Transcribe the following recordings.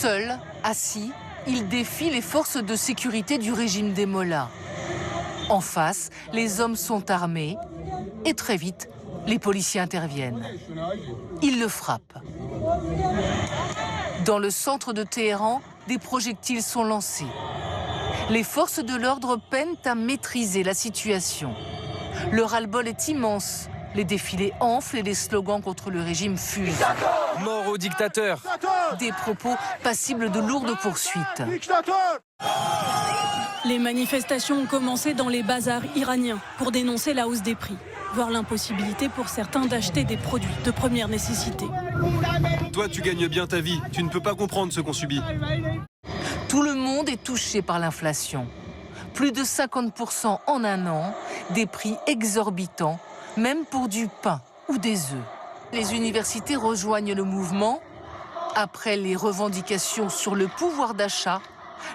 Seul, assis, il défie les forces de sécurité du régime des Mollahs. En face, les hommes sont armés et très vite, les policiers interviennent. Ils le frappent. Dans le centre de Téhéran, des projectiles sont lancés. Les forces de l'ordre peinent à maîtriser la situation. Le ras-le-bol est immense. Les défilés enflent et les slogans contre le régime fusent. Mort au dictateur! Des propos passibles de lourdes poursuites. Les manifestations ont commencé dans les bazars iraniens pour dénoncer la hausse des prix, voire l'impossibilité pour certains d'acheter des produits de première nécessité. Toi, tu gagnes bien ta vie. Tu ne peux pas comprendre ce qu'on subit. Tout le monde est touché par l'inflation. Plus de 50% en un an, des prix exorbitants, même pour du pain ou des œufs. Les universités rejoignent le mouvement. Après les revendications sur le pouvoir d'achat,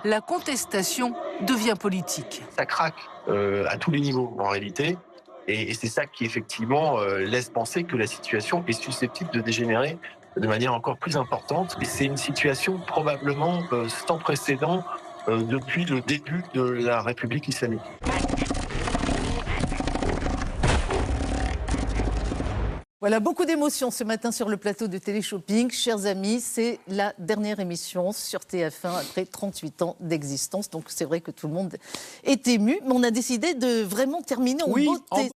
la contestation devient politique. Ça craque à tous les niveaux en réalité. Et c'est ça qui effectivement laisse penser que la situation est susceptible de dégénérer de manière encore plus importante. Et c'est une situation probablement sans précédent depuis le début de la République islamique. Voilà, beaucoup d'émotions ce matin sur le plateau de Téléshopping. Chers amis, c'est la dernière émission sur TF1 après 38 ans d'existence. Donc c'est vrai que tout le monde est ému, mais on a décidé de vraiment terminer en beauté.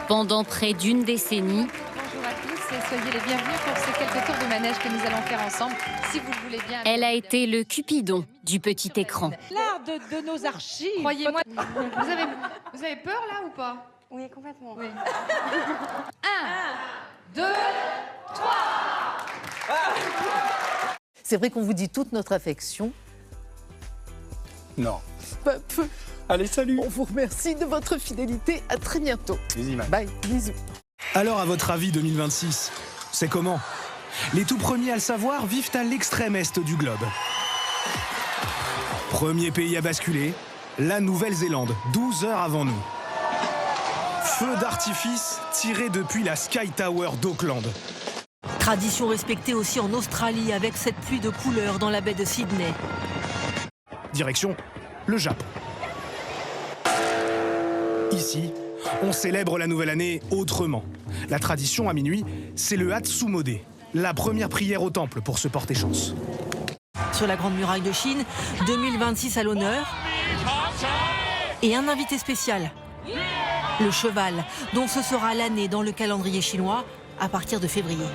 Pendant près d'une décennie, bonjour à tous et soyez les bienvenus pour ces quelques tours de manège que nous allons faire ensemble. Si vous le voulez bien. elle a été le Cupidon du petit écran. L'art de nos archives. Croyez-moi. Vous avez peur là ou pas? Oui, complètement. Oui. 1, 2, 3. C'est vrai qu'on vous dit toute notre affection. Non. Pas peu. Allez, salut. On vous remercie de votre fidélité. À très bientôt. Les images. Bye, bisous. Alors, à votre avis, 2026, c'est comment? Les tout premiers à le savoir vivent à l'extrême est du globe. Premier pays à basculer, la Nouvelle-Zélande, 12 heures avant nous. Feu d'artifice tiré depuis la Sky Tower d'Auckland. Tradition respectée aussi en Australie avec cette pluie de couleurs dans la baie de Sydney. Direction le Japon. Ici, on célèbre la nouvelle année autrement. La tradition à minuit, c'est le Hatsumode, la première prière au temple pour se porter chance. Sur la Grande Muraille de Chine, 2026 à l'honneur. Et un invité spécial, le cheval, dont ce sera l'année dans le calendrier chinois à partir de février.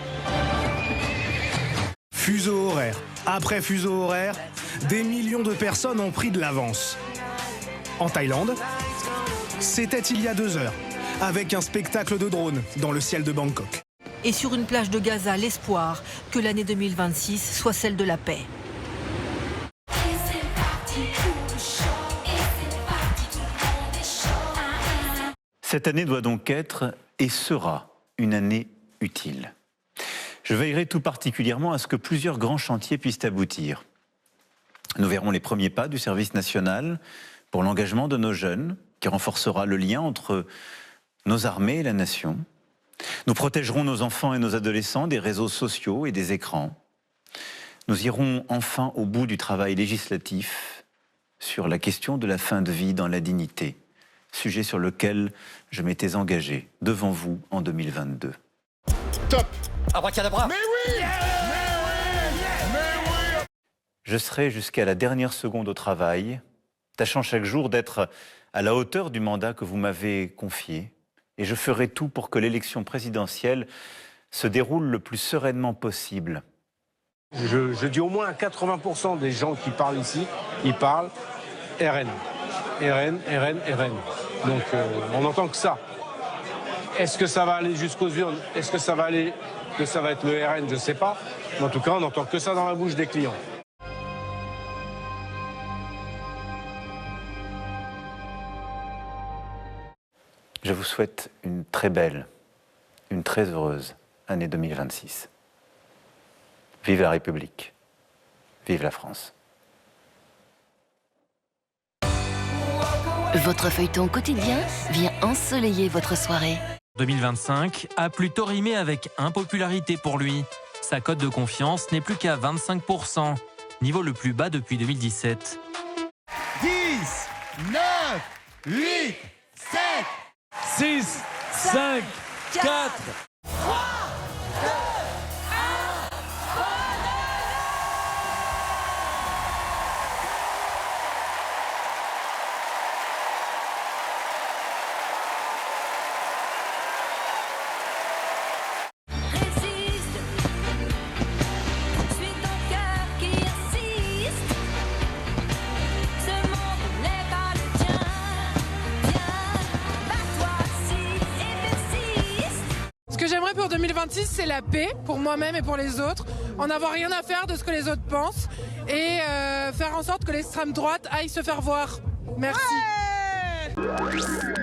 Fuseau horaire. Après fuseau horaire, des millions de personnes ont pris de l'avance. En Thaïlande, c'était il y a 2 heures, avec un spectacle de drones dans le ciel de Bangkok. Et sur une plage de Gaza, l'espoir que l'année 2026 soit celle de la paix. Cette année doit donc être et sera une année utile. Je veillerai tout particulièrement à ce que plusieurs grands chantiers puissent aboutir. Nous verrons les premiers pas du service national pour l'engagement de nos jeunes, qui renforcera le lien entre nos armées et la nation. Nous protégerons nos enfants et nos adolescents des réseaux sociaux et des écrans. Nous irons enfin au bout du travail législatif sur la question de la fin de vie dans la dignité, sujet sur lequel je m'étais engagé devant vous en 2022. Top! Abracadabra! Mais oui! Je serai jusqu'à la dernière seconde au travail, tâchant chaque jour d'être à la hauteur du mandat que vous m'avez confié, et je ferai tout pour que l'élection présidentielle se déroule le plus sereinement possible. Je dis au moins à 80% des gens qui parlent ici, ils parlent RN. RN, RN, RN. Donc on n'entend que ça. Est-ce que ça va aller jusqu'aux urnes? Est-ce que ça va être le RN? Je ne sais pas. Mais en tout cas, on n'entend que ça dans la bouche des clients. Je vous souhaite une très belle, une très heureuse année 2026. Vive la République, vive la France. Votre feuilleton quotidien vient ensoleiller votre soirée. 2025 a plutôt rimé avec impopularité pour lui. Sa cote de confiance n'est plus qu'à 25%, niveau le plus bas depuis 2017. 10, 9, 8, 7, 6, 5, 4, 3, 2, 1, Ce que j'aimerais pour 2026, c'est la paix pour moi-même et pour les autres, en avoir rien à faire de ce que les autres pensent et faire en sorte que l'extrême droite aille se faire voir. Merci. Ouais.